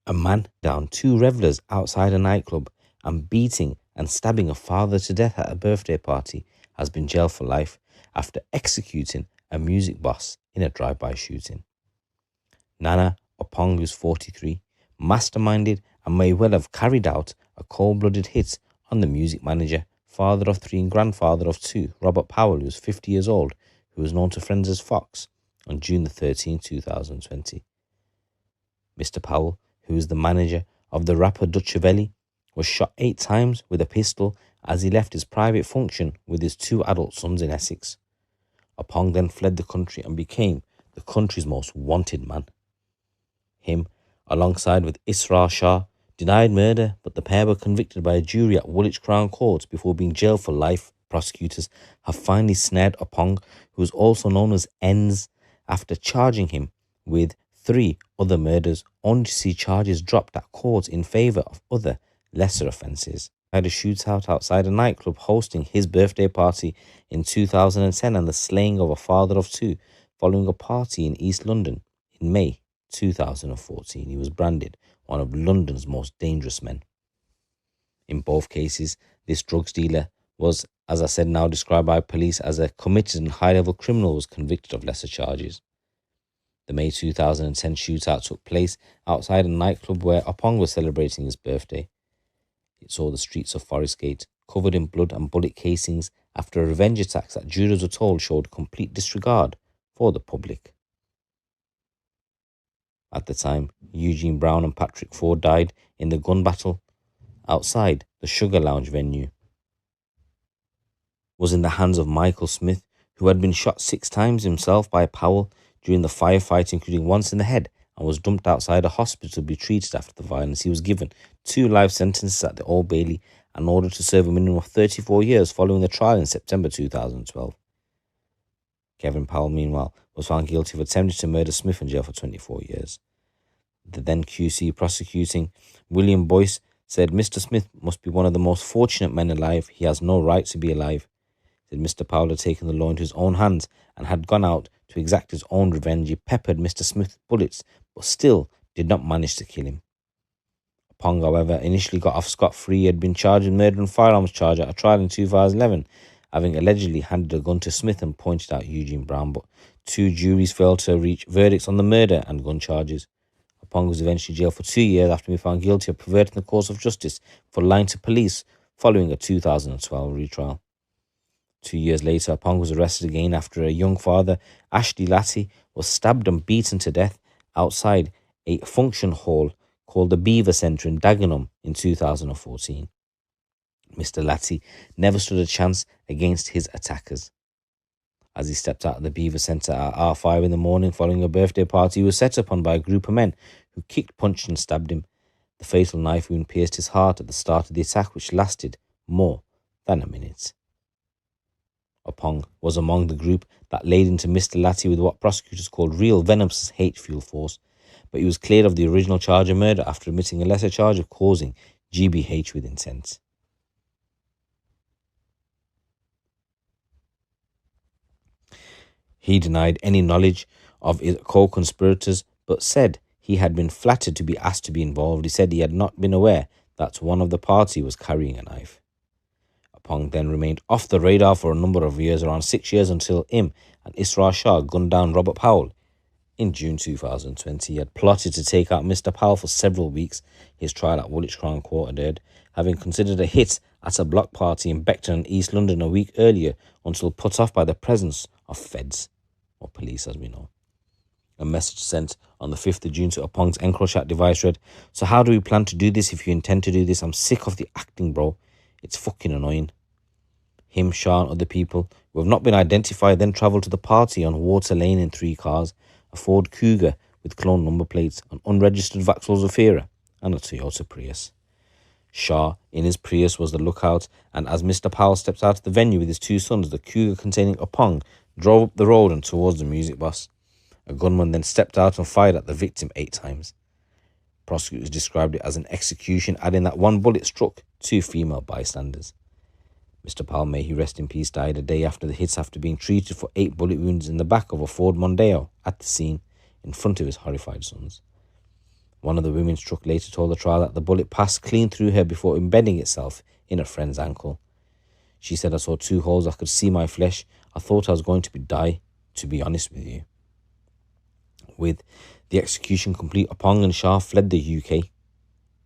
A man downed two revellers outside a nightclub and beating and stabbing a father to death at a birthday party has been jailed for life after executing a music boss in a drive-by shooting. Nana Oppong, who's 43, masterminded and may well have carried out a cold-blooded hit on the music manager, father of three and grandfather of two, Robert Powell, who was 50 years old, who was known to friends as Fox, on June the 13th, 2020. Mr. Powell, who is the manager of the rapper Dutchavelli, was shot 8 times with a pistol as he left his private function with his 2 adult sons in Essex. Oppong then fled the country and became the country's most wanted man. Him, alongside with Israr Shah, denied murder, but the pair were convicted by a jury at Woolwich Crown Court before being jailed for life. Prosecutors have finally snared Oppong, who is also known as Enz, after charging him with 3 other murders, only to see charges dropped at court in favour of other lesser offences. He had a shootout outside a nightclub hosting his birthday party in 2010 and the slaying of a father of 2 following a party in East London in May 2014. He was branded one of London's most dangerous men. In both cases, this drugs dealer was, as I said, now described by police as a committed and high-level criminal, was convicted of lesser charges. The May 2010 shootout took place outside a nightclub where Oppong was celebrating his birthday. It saw the streets of Forest Gate covered in blood and bullet casings after a revenge attack that jurors were told showed complete disregard for the public. At the time, Eugene Brown and Patrick Ford died in the gun battle outside the Sugar Lounge venue. Was in the hands of Michael Smith, who had been shot 6 times himself by Powell during the firefight, including once in the head, and was dumped outside a hospital to be treated after the violence. He was given 2 life sentences at the Old Bailey and ordered to serve a minimum of 34 years following the trial in September 2012. Kevin Powell, meanwhile, was found guilty of attempting to murder Smith and jailed for 24 years. The then QC prosecuting William Boyce said Mr. Smith must be one of the most fortunate men alive. He has no right to be alive. Said Mr. Powell had taken the law into his own hands and had gone out to exact his own revenge. He peppered Mr. Smith with bullets, but still did not manage to kill him. Oppong, however, initially got off scot-free. He had been charged with murder and firearms charge at a trial in 2011, having allegedly handed a gun to Smith and pointed out Eugene Brown, but 2 juries failed to reach verdicts on the murder and gun charges. Oppong was eventually jailed for 2 years after being found guilty of perverting the course of justice for lying to police following a 2012 retrial. 2 years later, Oppong was arrested again after a young father, Ashley Latty, was stabbed and beaten to death outside a function hall called the Beaver Centre in Dagenham in 2014. Mr. Latty never stood a chance against his attackers. As he stepped out of the Beaver Centre at R5 in the morning following a birthday party, he was set upon by a group of men who kicked, punched and stabbed him. The fatal knife wound pierced his heart at the start of the attack, which lasted more than a minute. Oppong was among the group that laid into Mr. Latty with what prosecutors called real venomous hate-fueled force, but he was cleared of the original charge of murder after admitting a lesser charge of causing GBH with intent. He denied any knowledge of his co-conspirators, but said he had been flattered to be asked to be involved. He said he had not been aware that one of the party was carrying a knife. Oppong then remained off the radar for a number of years, around 6 years, until him and Israr Shah gunned down Robert Powell. In June 2020, he had plotted to take out Mr. Powell for several weeks. His trial at Woolwich Crown Court had aired, having considered a hit at a block party in Beckton and East London a week earlier, until put off by the presence of feds, or police as we know. A message sent on the 5th of June to Oppong's EncroChat device read, "So how do we plan to do this if you intend to do this? I'm sick of the acting, bro. It's fucking annoying." Him, Shah and other people who have not been identified then travelled to the party on Water Lane in 3 cars, a Ford Cougar with cloned number plates, an unregistered Vauxhall Zafira and a Toyota Prius. Shah, in his Prius, was the lookout, and as Mr. Powell stepped out of the venue with his 2 sons, the Cougar containing Oppong drove up the road and towards the music bus. A gunman then stepped out and fired at the victim 8 times. Prosecutors described it as an execution, adding that 1 bullet struck 2 female bystanders. Mr. Powell, may he rest in peace, died a day after the hits after being treated for 8 bullet wounds in the back of a Ford Mondeo at the scene in front of his horrified sons. One of the women's truck later told the trial that the bullet passed clean through her before embedding itself in a friend's ankle. She said, "I saw 2 holes. I could see my flesh. I thought I was going to die, to be honest with you." With the execution complete, Oppong and Shah fled the UK.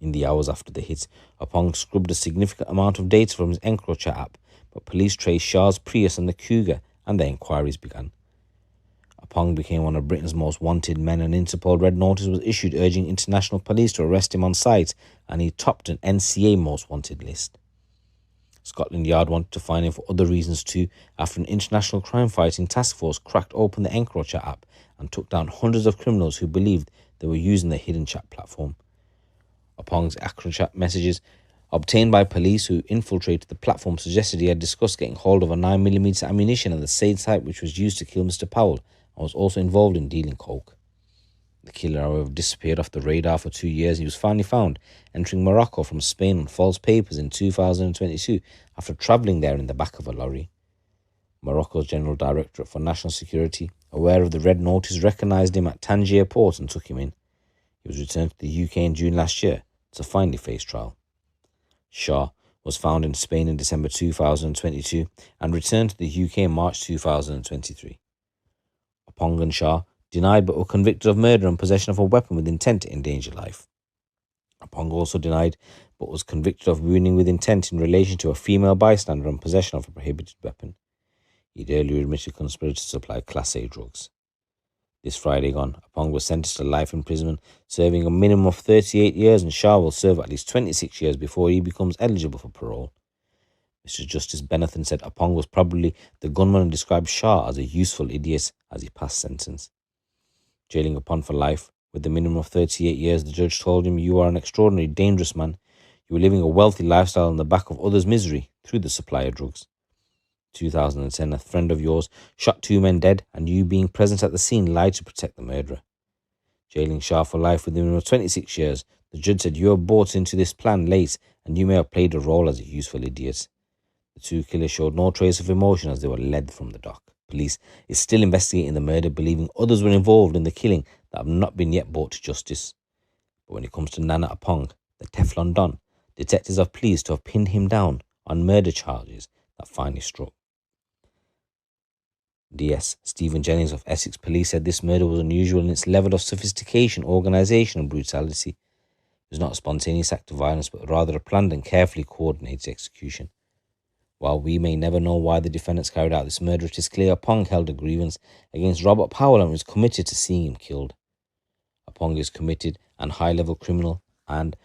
In the hours after the hit, Oppong scrubbed a significant amount of data from his encroacher app, but police traced Shah's Prius and the Cougar, and their inquiries began. Oppong became one of Britain's most wanted men. An Interpol red notice was issued urging international police to arrest him on sight, and he topped an NCA most wanted list. Scotland Yard wanted to find him for other reasons too, after an international crime-fighting task force cracked open the encroacher app and took down hundreds of criminals who believed they were using the hidden chat platform. Oppong's encroacher messages obtained by police who infiltrated the platform suggested he had discussed getting hold of a 9mm ammunition at the same site which was used to kill Mr. Powell, and was also involved in dealing coke. The killer, however, disappeared off the radar for 2 years. He was finally found entering Morocco from Spain on false papers in 2022 after travelling there in the back of a lorry. Morocco's General Directorate for National Security, aware of the red notice, recognised him at Tangier port and took him in. He was returned to the UK in June last year to finally face trial. Shah was found in Spain in December 2022 and returned to the UK in March 2023. Oppong and Shah denied but were convicted of murder and possession of a weapon with intent to endanger life. Oppong also denied but was convicted of wounding with intent in relation to a female bystander and possession of a prohibited weapon. He'd earlier admitted conspiracy to supply Class A drugs. This Friday gone, Oppong was sentenced to life imprisonment, serving a minimum of 38 years, and Shah will serve at least 26 years before he becomes eligible for parole. Mr. Justice Benathan said Oppong was probably the gunman and described Shah as a useful idiot as he passed sentence. Jailing Oppong for life, with the minimum of 38 years, the judge told him, "You are an extraordinarily dangerous man. You are living a wealthy lifestyle on the back of others' misery through the supply of drugs. 2010, a friend of yours shot 2 men dead, and you, being present at the scene, lied to protect the murderer." Jailing Shah for life with a minimum of 26 years, the judge said, "You are brought into this plan late, and you may have played a role as a useful idiot." The 2 killers showed no trace of emotion as they were led from the dock. Police is still investigating the murder, believing others were involved in the killing that have not been yet brought to justice. But when it comes to Nana Oppong, the Teflon Don, detectives are pleased to have pinned him down on murder charges that finally struck. DS Stephen Jennings of Essex Police said this murder was unusual in its level of sophistication, organisation and brutality. It was not a spontaneous act of violence, but rather a planned and carefully coordinated execution. While we may never know why the defendants carried out this murder, it is clear Oppong held a grievance against Robert Powell and was committed to seeing him killed. Oppong is committed and high-level criminal and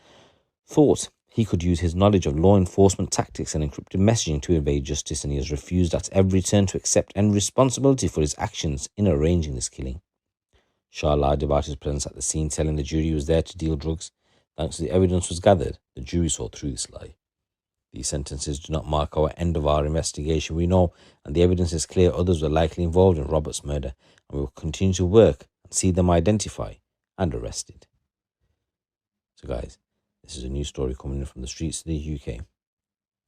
thought he could use his knowledge of law enforcement tactics and encrypted messaging to evade justice, and he has refused at every turn to accept any responsibility for his actions in arranging this killing. Shah lied about his presence at the scene, telling the jury he was there to deal drugs. Thanks to the evidence was gathered, the jury saw through this lie. These sentences do not mark our end of our investigation. We know, and the evidence is clear, others were likely involved in Robert's murder, and we will continue to work and see them identified and arrested. So guys, this is a new story coming in from the streets of the UK.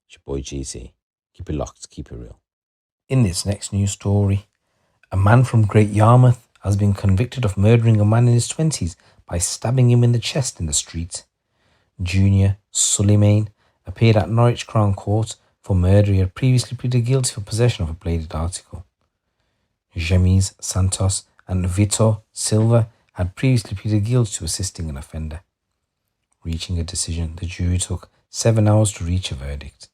It's your boy GC. Keep it locked, keep it real. In this next news story, a man from Great Yarmouth has been convicted of murdering a man in his 20s by stabbing him in the chest in the street. Junior Suleiman appeared at Norwich Crown Court for murder. He had previously pleaded guilty for possession of a bladed article. James Santos and Vitor Silva had previously pleaded guilty to assisting an offender. Reaching a decision, the jury took 7 hours to reach a verdict.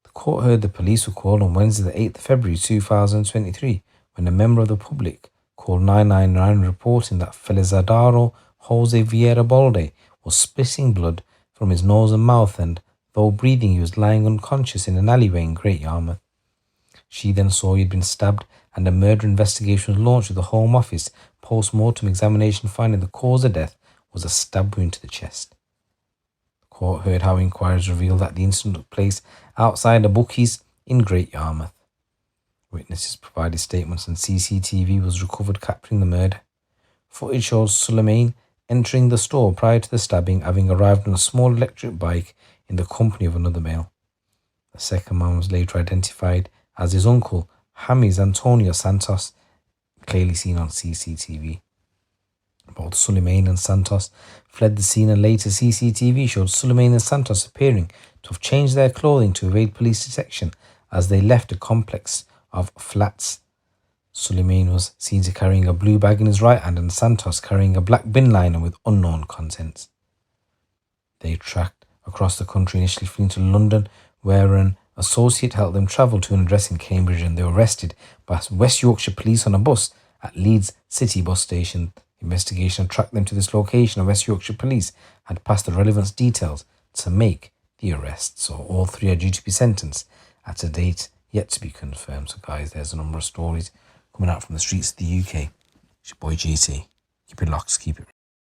The court heard the police were called on Wednesday the 8th of February 2023 when a member of the public called 999 reporting that Felizardo Jose Vieira Balde was spitting blood from his nose and mouth, and though breathing he was lying unconscious in an alleyway in Great Yarmouth. She then saw he had been stabbed, and a murder investigation was launched with the Home Office post-mortem examination finding the cause of death was a stab wound to the chest. The court heard how inquiries revealed that the incident took place outside a bookies in Great Yarmouth. Witnesses provided statements and CCTV was recovered capturing the murder. Footage shows Suleiman entering the store prior to the stabbing, having arrived on a small electric bike in the company of another male. The second man was later identified as his uncle, James Antonio Santos, clearly seen on CCTV. Both both Suleiman and Santos fled the scene, and later CCTV showed Suleiman and Santos appearing to have changed their clothing to evade police detection as they left a complex of flats. Suleiman was seen carrying a blue bag in his right hand and Santos carrying a black bin liner with unknown contents. They tracked across the country, initially fleeing to London, where an associate helped them travel to an address in Cambridge, and they were arrested by West Yorkshire police on a bus at Leeds City bus station. The investigation tracked them to this location, and West Yorkshire police had passed the relevant details to make the arrest. So all three are due to be sentenced at a date yet to be confirmed. So guys, there's a number of stories coming out from the streets of the UK. It's your boy GT. Keep it locked, keep it